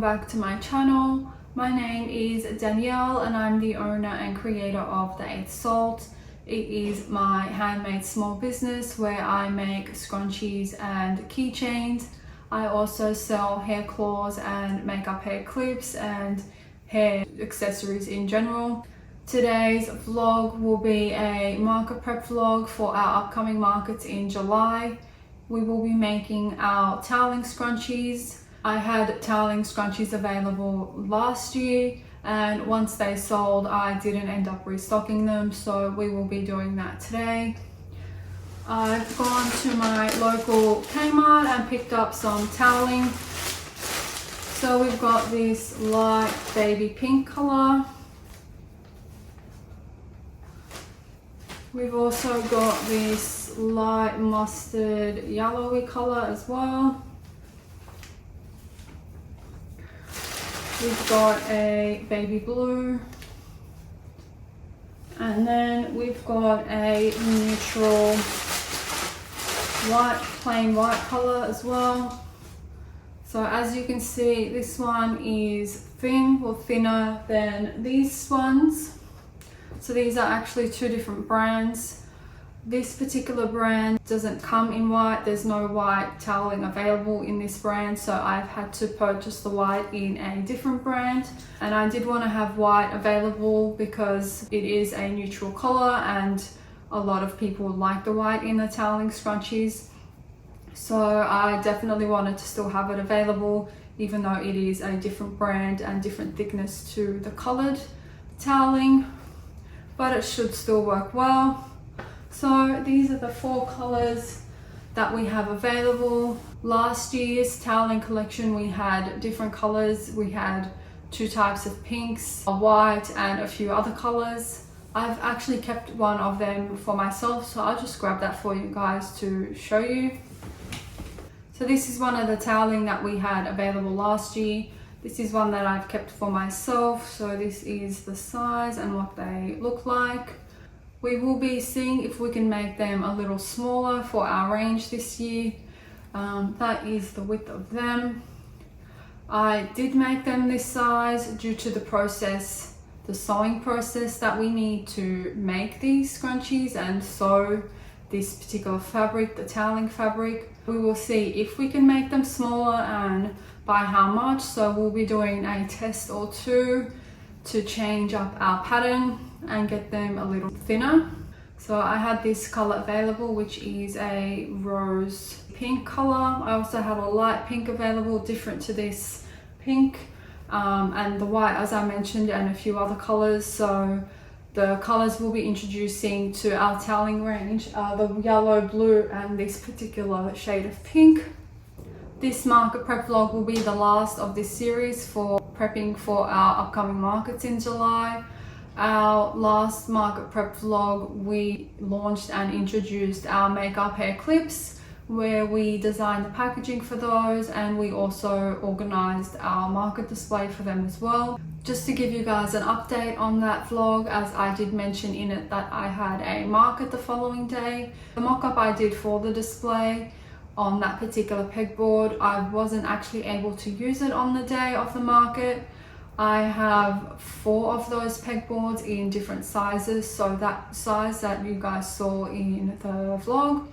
back to my channel. My name is Danielle and I'm the owner and creator of The Eighth Salt. It is my handmade small business where I make scrunchies and keychains. I also sell hair claws and makeup hair clips and hair accessories in general. Today's vlog will be a market prep vlog for our upcoming markets in July. We will be making our toweling scrunchies. I had toweling scrunchies available last year, and once they sold I didn't end up restocking them, so we will be doing that today. I've gone to my local Kmart and picked up some toweling. So we've got this light baby pink color. We've also got this light mustard yellowy color as well. We've got a baby blue, and then we've got a neutral white, plain white color as well. So as you can see, this one is thin or thinner than these ones. So these are actually two different brands. This particular brand doesn't come in white. There's no white toweling available in this brand, so I've had to purchase the white in a different brand. And I did want to have white available because it is a neutral color and a lot of people like the white in the toweling scrunchies. So I definitely wanted to still have it available, even though it is a different brand and different thickness to the colored toweling, but it should still work well. So these are the four colors that we have available. Last year's toweling collection we had different colors. We had two types of pinks, a white and a few other colors. I've actually kept one of them for myself, so I'll just grab that for you guys to show you. So this is one of the toweling that we had available last year. This is one that I've kept for myself. So this is the size and what they look like. We will be seeing if we can make them a little smaller for our range this year. That is the width of them. I did make them this size due to the process, the sewing process that we need to make these scrunchies and sew this particular fabric, the toweling fabric. We will see if we can make them smaller and by how much. So we'll be doing a test or two to change up our pattern and get them a little thinner. So I had this color available, which is a rose pink color. I also had a light pink available, different to this pink, and the white, as I mentioned, and a few other colors. So the colors we'll be introducing to our toweling range are the yellow, blue, and this particular shade of pink. This market prep vlog will be the last of this series for prepping for our upcoming markets in July. Our last market prep vlog, we launched and introduced our makeup hair clips, where we designed the packaging for those, and we also organized our market display for them as well. Just to give you guys an update on that vlog, as I did mention in it that I had a market the following day. The mock-up I did for the display on that particular pegboard, I wasn't actually able to use it on the day of the market. I have 4 of those pegboards in different sizes, so that size that you guys saw in the vlog,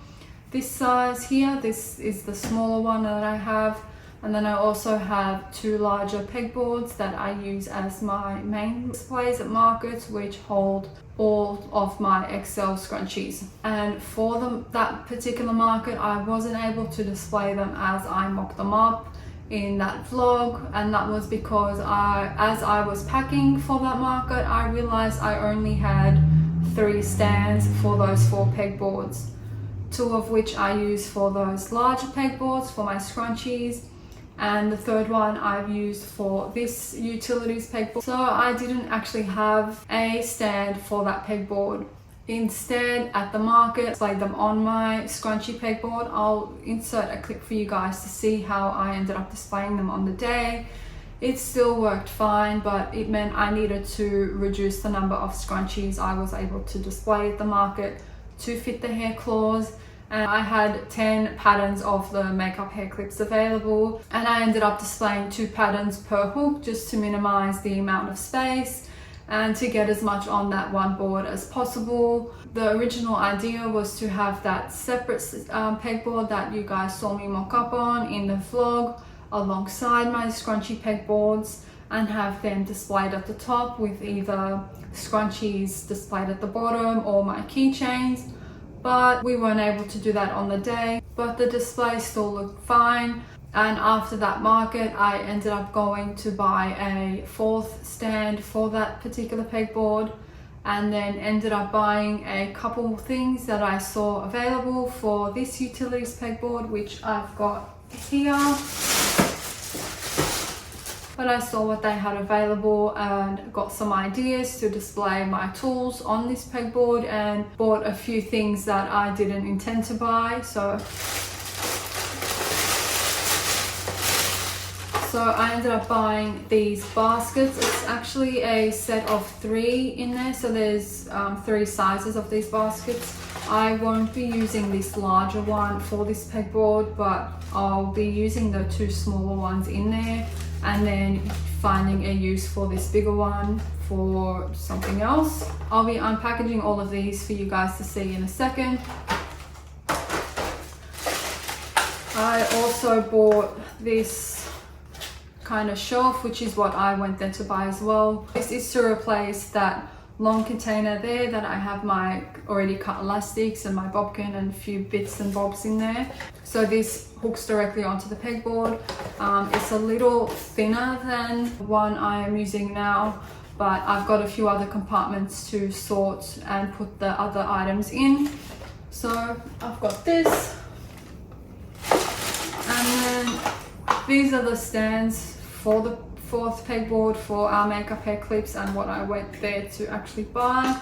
this size here, this is the smaller one that I have, and then I also have 2 larger pegboards that I use as my main displays at markets, which hold all of my XL scrunchies. And for that particular market, I wasn't able to display them as I mocked them up in that vlog, and that was because as I was packing for that market, I realized I only had 3 stands for those 4 pegboards, 2 of which I use for those larger pegboards for my scrunchies, and the 3rd one I've used for this utilities pegboard. So I didn't actually have a stand for that pegboard. Instead, at the market, I displayed them on my scrunchie pegboard. I'll insert a clip for you guys to see how I ended up displaying them on the day. It still worked fine, but it meant I needed to reduce the number of scrunchies I was able to display at the market to fit the hair claws and I had 10 patterns of the makeup hair clips available, and I ended up displaying 2 patterns per hook just to minimize the amount of space and to get as much on that one board as possible. The original idea was to have that separate pegboard that you guys saw me mock up on in the vlog alongside my scrunchy pegboards, and have them displayed at the top with either scrunchies displayed at the bottom or my keychains. But we weren't able to do that on the day, but the display still looked fine. And after that market, I ended up going to buy a 4th stand for that particular pegboard, and then ended up buying a couple things that I saw available for this utilities pegboard, which I've got here. But I saw what they had available and got some ideas to display my tools on this pegboard, and bought a few things that I didn't intend to buy. So I ended up buying these baskets. It's actually a set of 3 in there, so there's 3 sizes of these baskets. I won't be using this larger one for this pegboard, but I'll be using the 2 smaller ones in there, and then finding a use for this bigger one for something else. I'll be unpackaging all of these for you guys to see in a second. I also bought this kind of shelf, which is what I went there to buy as well. This is to replace that long container there that I have my already cut elastics and my bobbin and a few bits and bobs in there. So this hooks directly onto the pegboard. It's a little thinner than the one I am using now, but I've got a few other compartments to sort and put the other items in. So I've got this, and then these are the stands for the 4th pegboard for our makeup hair clips, and what I went there to actually buy.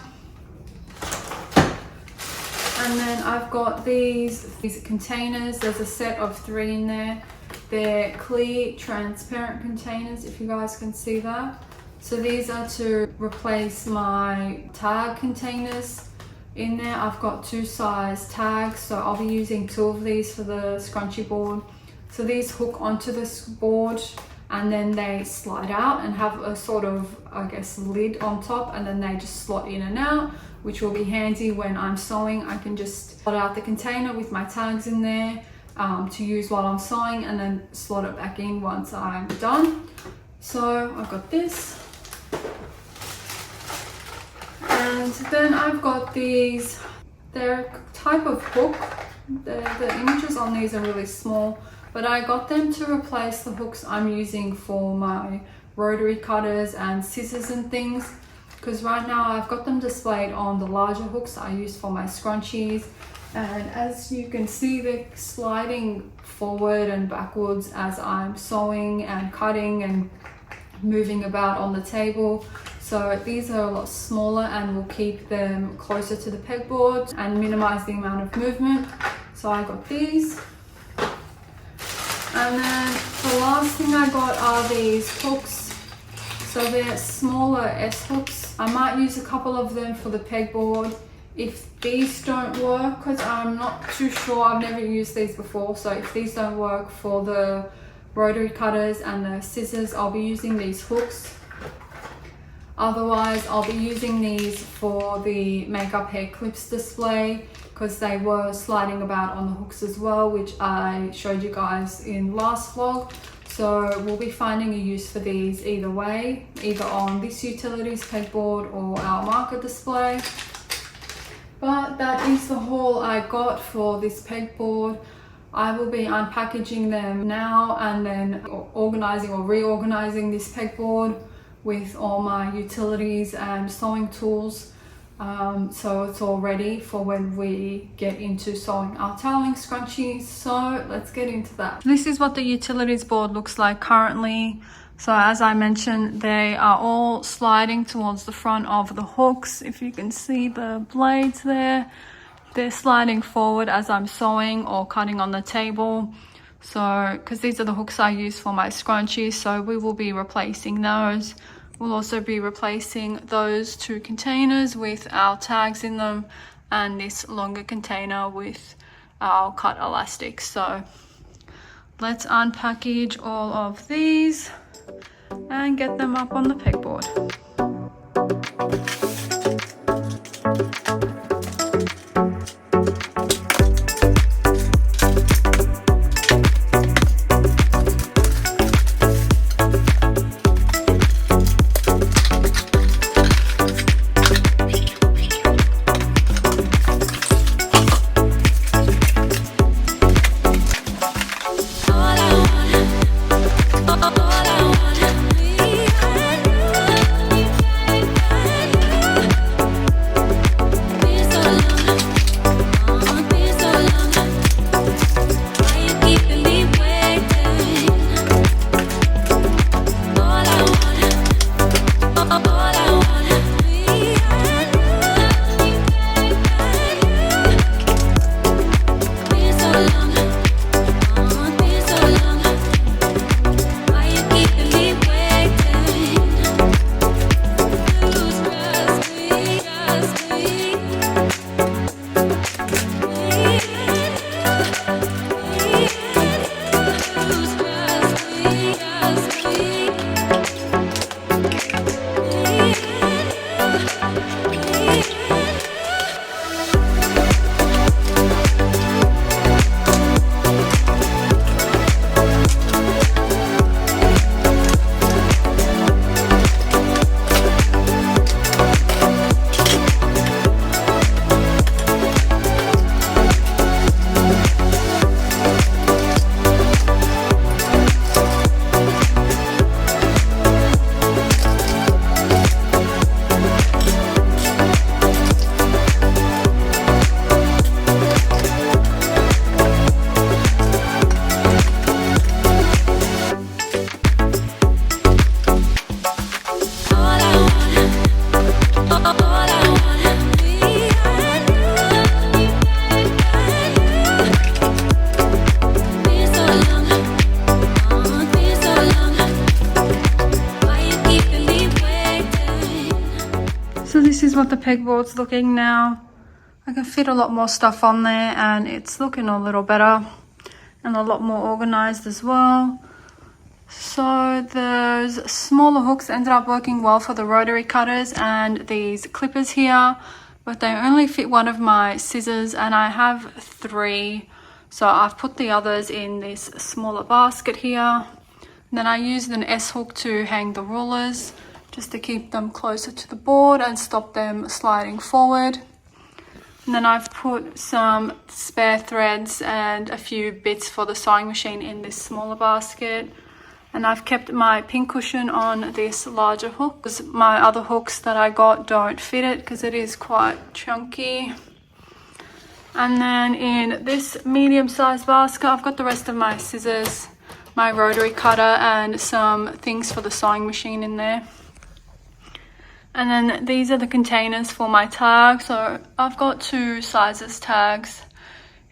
And then I've got these containers. There's a set of 3 in there. They're clear, transparent containers, if you guys can see that. So these are to replace my tag containers in there. I've got 2 size tags, so I'll be using 2 of these for the scrunchy board. So these hook onto this board, and then they slide out and have a sort of, I guess, lid on top, and then they just slot in and out, which will be handy when I'm sewing. I can just slot out the container with my tags in there to use while I'm sewing, and then slot it back in once I'm done. So I've got this. And then I've got these, they're a type of hook. The images on these are really small, but I got them to replace the hooks I'm using for my rotary cutters and scissors and things, because right now I've got them displayed on the larger hooks I use for my scrunchies, and as you can see, they're sliding forward and backwards as I'm sewing and cutting and moving about on the table. So these are a lot smaller and will keep them closer to the pegboard and minimize the amount of movement. So I got these. And then the last thing I got are these hooks. So they're smaller S hooks. I might use a couple of them for the pegboard. If these don't work, because I'm not too sure, I've never used these before, so if these don't work for the rotary cutters and the scissors, I'll be using these hooks. Otherwise, I'll be using these for the makeup hair clips display, because they were sliding about on the hooks as well, which I showed you guys in last vlog. So we'll be finding a use for these either way, either on this utilities pegboard or our market display. But that is the haul I got for this pegboard. I will be unpackaging them now and then organizing or reorganizing this pegboard with all my utilities and sewing tools. So it's all ready for when we get into sewing our toweling scrunchies. So let's get into that. This is what the utilities board looks like currently. So as I mentioned, they are all sliding towards the front of the hooks. If you can see the blades there, they're sliding forward as I'm sewing or cutting on the table. So, because these are the hooks I use for my scrunchies, so we will be replacing those. We'll also be replacing those 2 containers with our tags in them, and this longer container with I'll cut elastic. So let's unpackage all of these and get them up on the pegboard. So this is what the pegboard's looking now. I can fit a lot more stuff on there and it's looking a little better and a lot more organized as well. So those smaller hooks ended up working well for the rotary cutters and these clippers here, but they only fit one of my scissors and I have 3. So I've put the others in this smaller basket here. And then I used an S hook to hang the rulers just to keep them closer to the board and stop them sliding forward. And then I've put some spare threads and a few bits for the sewing machine in this smaller basket. And I've kept my pin cushion on this larger hook because my other hooks that I got don't fit it because it is quite chunky. And then in this medium-sized basket, I've got the rest of my scissors, my rotary cutter and some things for the sewing machine in there. And then these are the containers for my tags. So I've got 2 sizes tags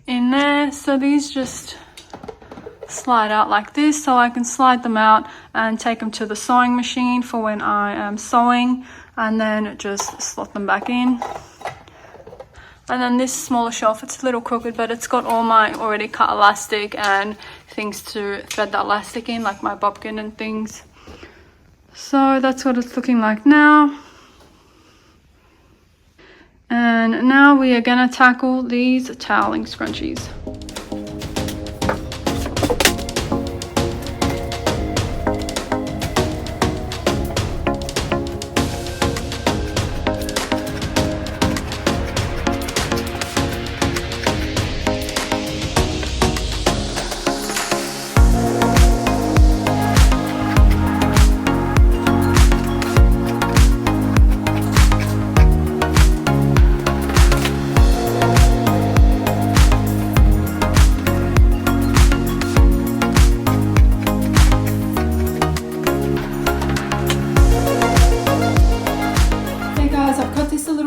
in there. So these just slide out like this, so I can slide them out and take them to the sewing machine for when I am sewing, and then just slot them back in. And then this smaller shelf, it's a little crooked, but it's got all my already cut elastic and things to thread the elastic in, like my bobbin and things. So that's what it's looking like now. And now we are gonna tackle these toweling scrunchies.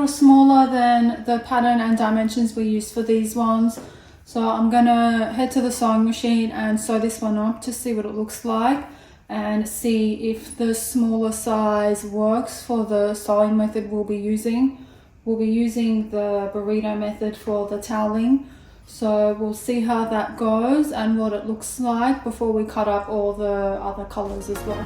Smaller than the pattern and dimensions we used for these ones, so I'm gonna head to the sewing machine and sew this one up to see what it looks like and see if the smaller size works for the sewing method we'll be using. We'll be using the burrito method for the toweling, So we'll see how that goes and what it looks like before we cut up all the other colours as well.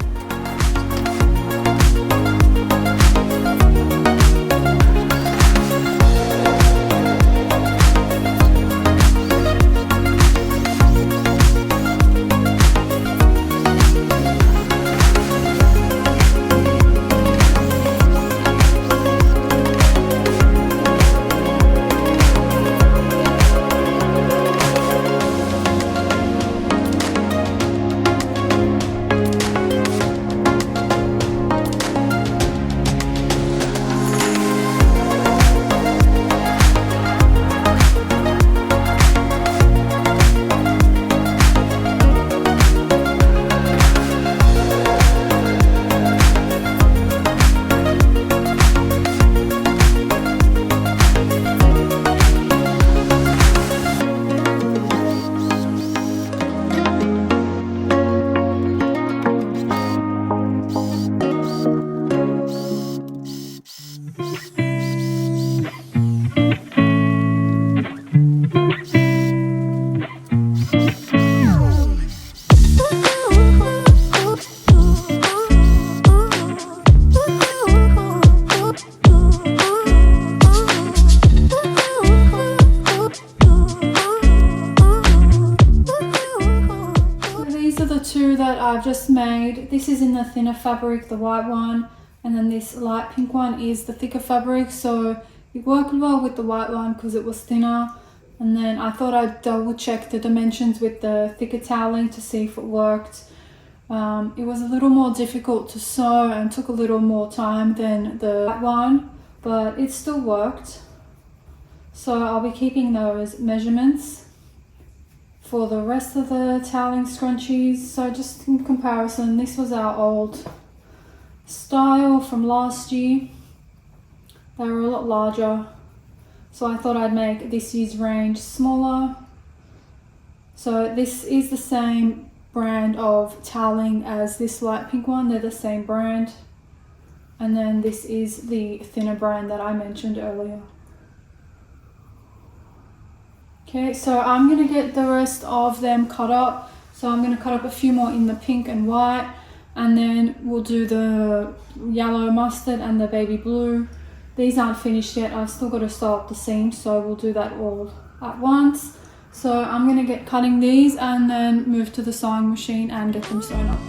That I've just made. This is in the thinner fabric, the white one, and then this light pink one is the thicker fabric, so it worked well with the white one because it was thinner. And then I thought I'd double check the dimensions with the thicker toweling to see if it worked. It was a little more difficult to sew and took a little more time than the white one, but it still worked. So I'll be keeping those measurements for the rest of the toweling scrunchies. So just in comparison, this was our old style from last year. They were a lot larger, so I thought I'd make this year's range smaller. So this is the same brand of toweling as this light pink one, they're the same brand. And then this is the thinner brand that I mentioned earlier. Okay, so I'm going to get the rest of them cut up. So I'm going to cut up a few more in the pink and white, and then we'll do the yellow mustard and the baby blue. These aren't finished yet, I've still got to sew up the seams, so we'll do that all at once. So I'm going to get cutting these and then move to the sewing machine and get them sewn up.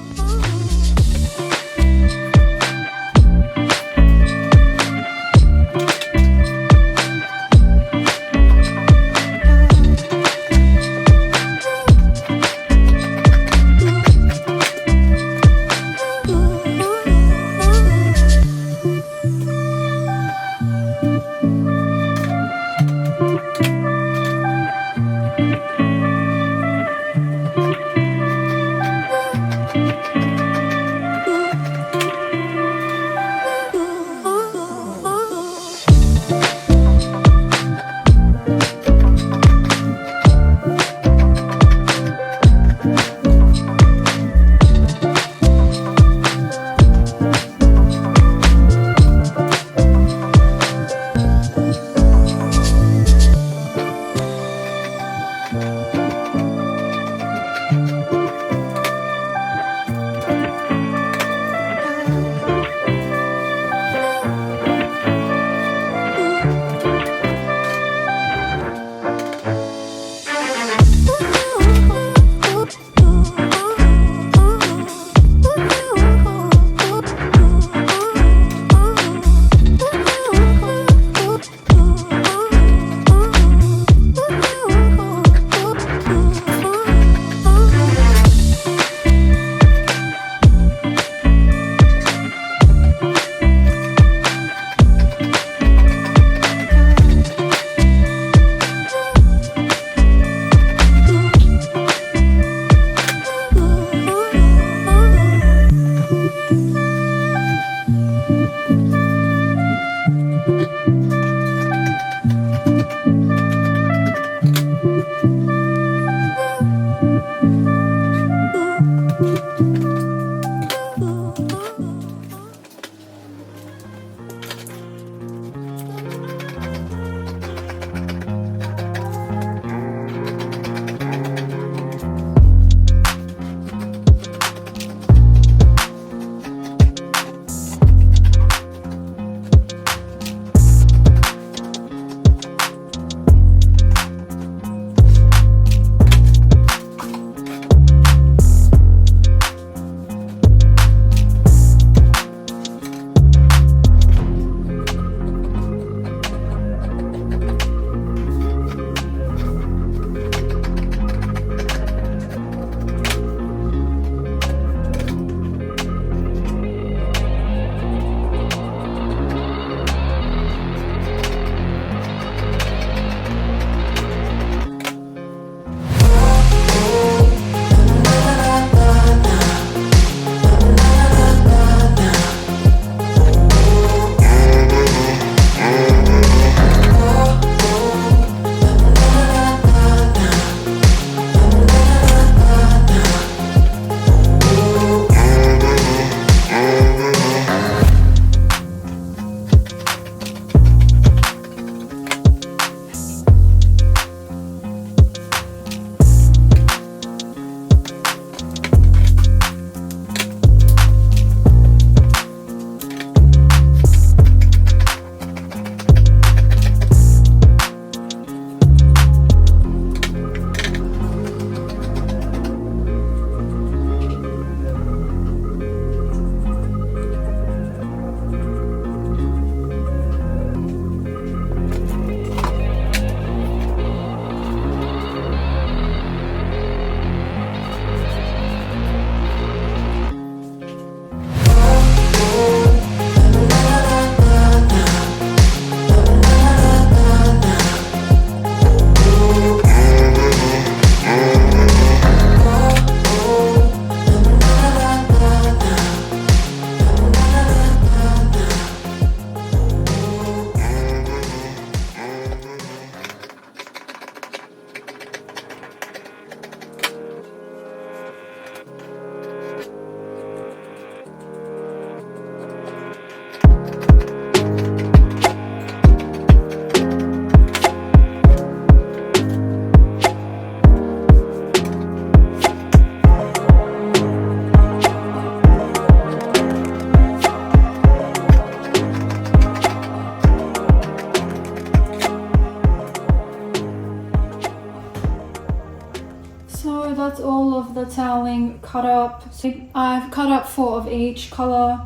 So that's all of the toweling cut up. So I've cut up 4 of each colour.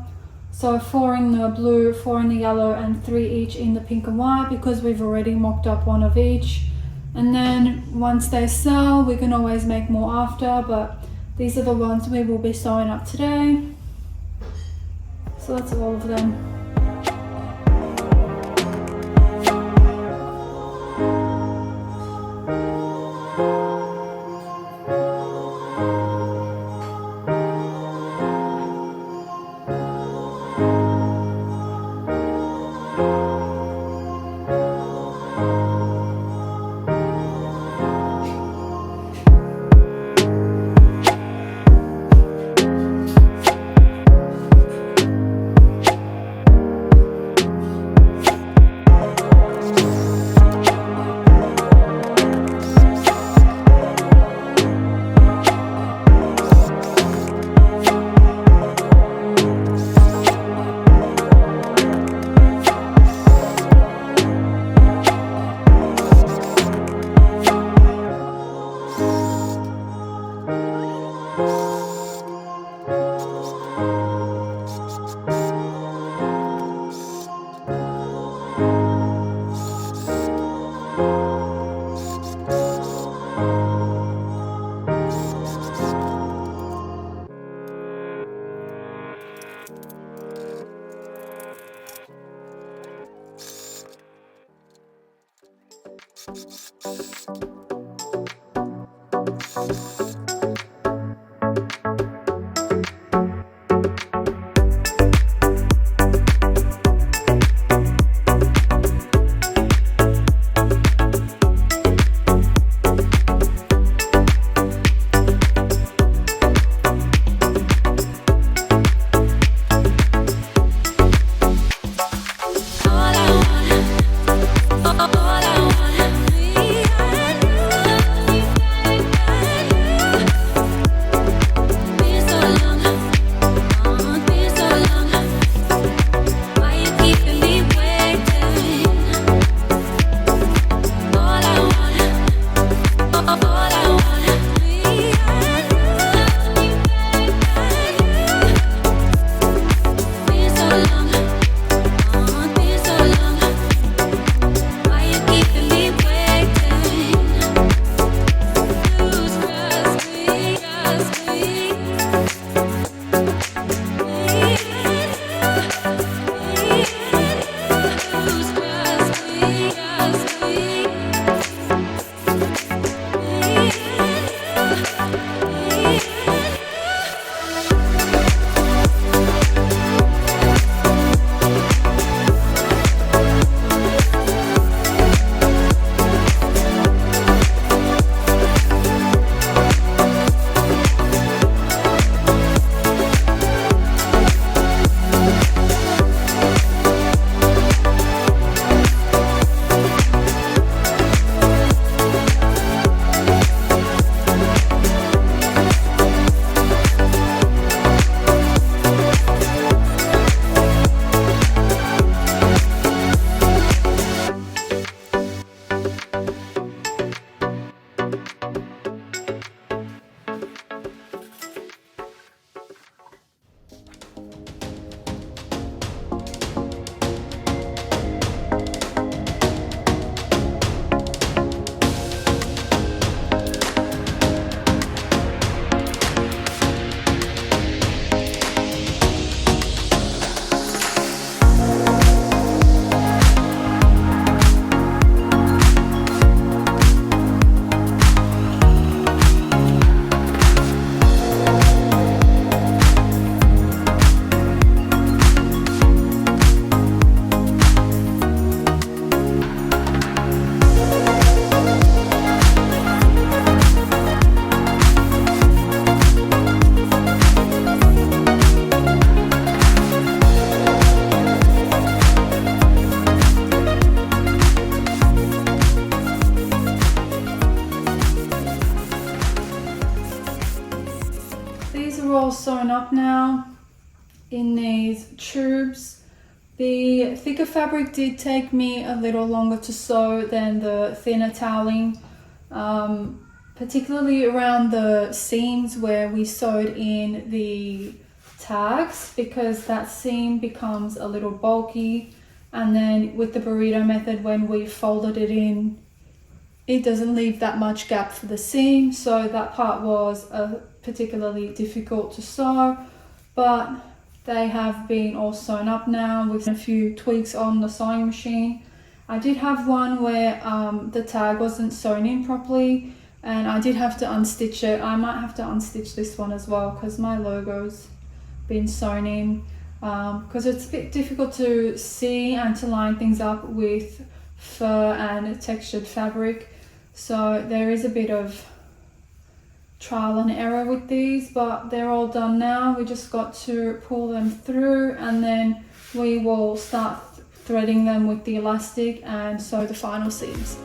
So 4 in the blue, 4 in the yellow, and 3 each in the pink and white, because we've already mocked up 1 of each. And then once they sell, we can always make more after, but these are the ones we will be sewing up today. So that's all of them. all sewn up now in these tubes. The thicker fabric did take me a little longer to sew than the thinner toweling particularly around the seams where we sewed in the tags, because that seam becomes a little bulky, and then with the burrito method, when we folded it in, it doesn't leave that much gap for the seam, so that part was particularly difficult to sew, but they have been all sewn up now with a few tweaks on the sewing machine. I did have one where the tag wasn't sewn in properly, and I did have to unstitch it. I might have to unstitch this one as well because my logo's been sewn in, because it's a bit difficult to see and to line things up with fur and textured fabric, so there is a bit of trial and error with these, but they're all done now. We just got to pull them through, and then we will start threading them with the elastic and sew the final seams.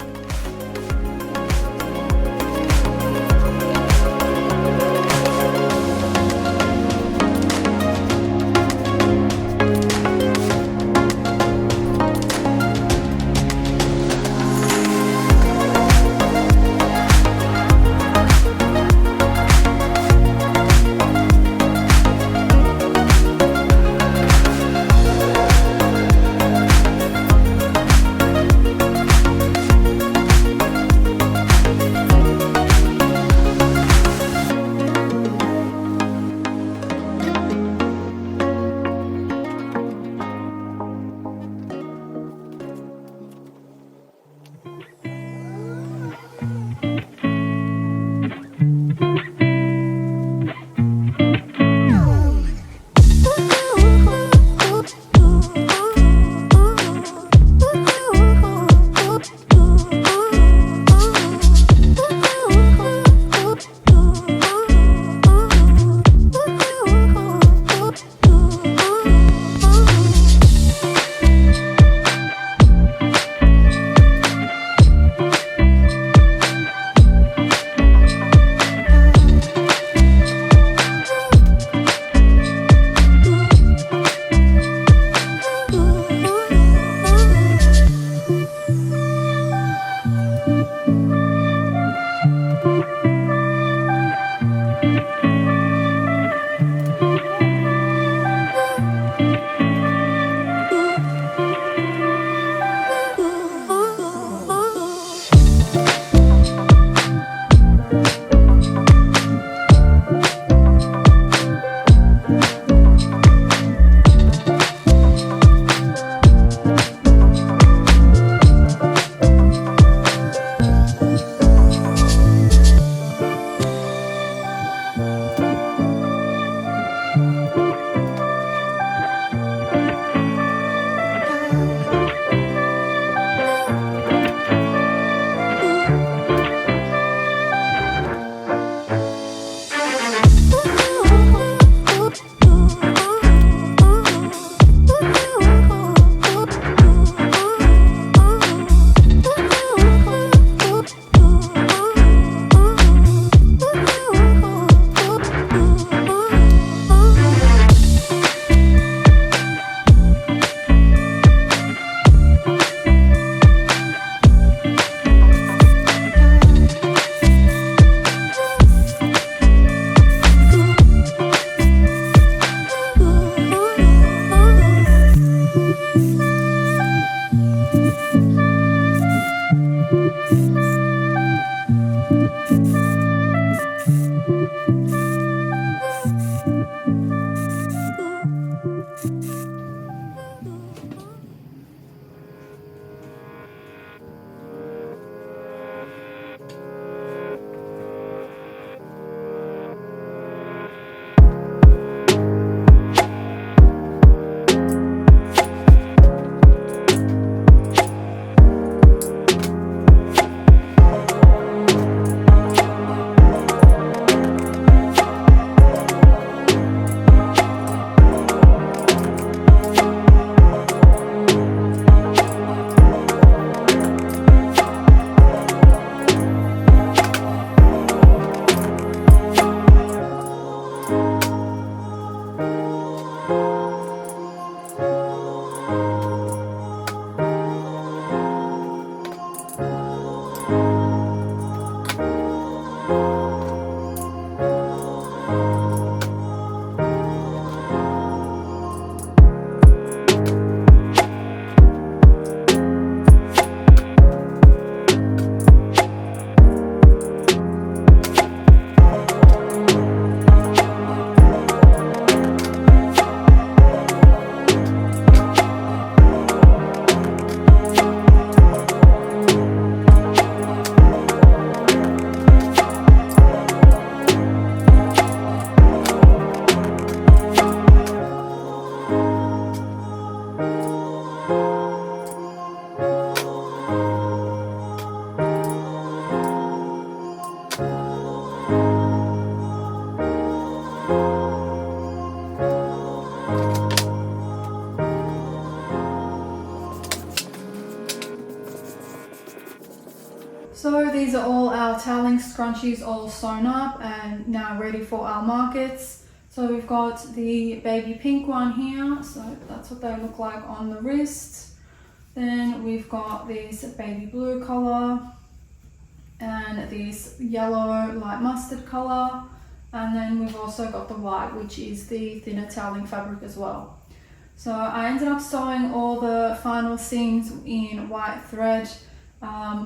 these are all our toweling scrunchies all sewn up and now ready for our markets. So we've got the baby pink one here, so that's what they look like on the wrist. Then we've got this baby blue colour and this yellow light mustard colour, and then we've also got the white, which is the thinner toweling fabric as well. So I ended up sewing all the final seams in white thread.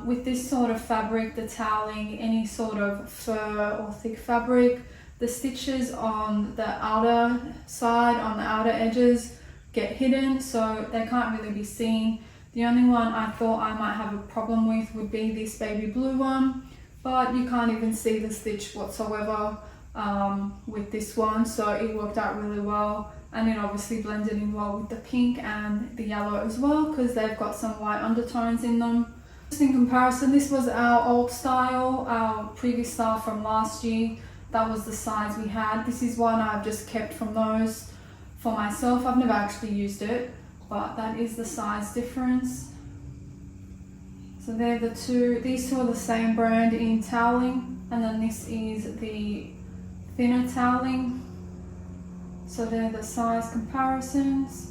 With this sort of fabric, the toweling, any sort of fur or thick fabric, the stitches on the outer side, on the outer edges, get hidden, so they can't really be seen. The only one I thought I might have a problem with would be this baby blue one, but you can't even see the stitch whatsoever with this one, so it worked out really well, and it obviously blended in well with the pink and the yellow as well, because they've got some white undertones in them. Just in comparison, this was our old style, our previous style from last year. That was the size we had. This is one I've just kept from those for myself. I've never actually used it, but that is the size difference. So they're the two, these two are the same brand in toweling, and then this is the thinner toweling. So they're the size comparisons.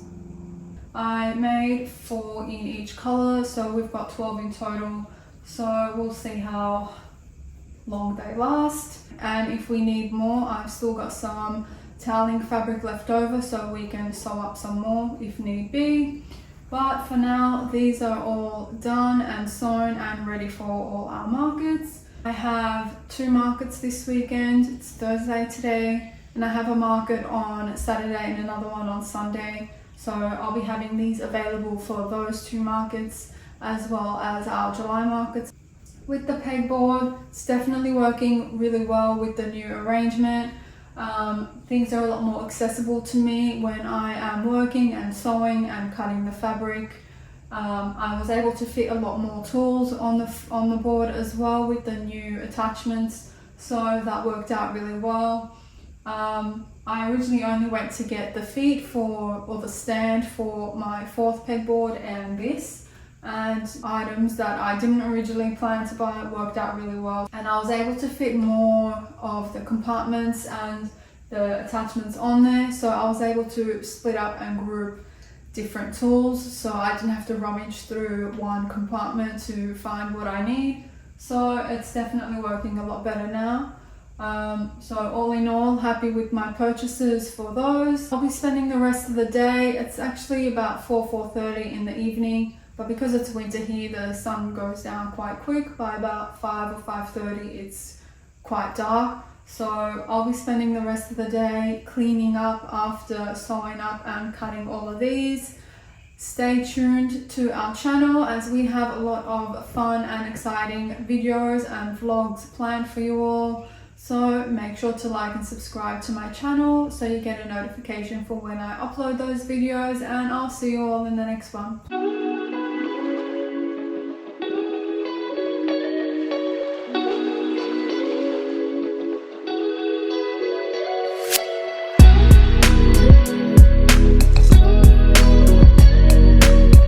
I made 4 in each colour, so we've got 12 in total. So we'll see how long they last, and if we need more, I've still got some toweling fabric left over, so we can sew up some more if need be. But for now, these are all done and sewn and ready for all our markets. I have 2 markets this weekend. It's Thursday today, and I have a market on Saturday and another one on Sunday. So I'll be having these available for those 2 markets as well as our July markets. With the pegboard, it's definitely working really well with the new arrangement. Things are a lot more accessible to me when I am working and sewing and cutting the fabric. I was able to fit a lot more tools on the board as well with the new attachments, so that worked out really well. I originally only went to get the feet or the stand for my 4th pegboard and this, and items that I didn't originally plan to buy worked out really well, and I was able to fit more of the compartments and the attachments on there, so I was able to split up and group different tools, so I didn't have to rummage through one compartment to find what I need. So it's definitely working a lot better now. So all in all, happy with my purchases for those. I'll be spending the rest of the day. It's actually about 4:30 in the evening, but because it's winter here, the sun goes down quite quick. By about 5 or 5:30, it's quite dark. So I'll be spending the rest of the day cleaning up after sewing up and cutting all of these. Stay tuned to our channel as we have a lot of fun and exciting videos and vlogs planned for you all. So make sure to like and subscribe to my channel so you get a notification for when I upload those videos, and I'll see you all in the next one.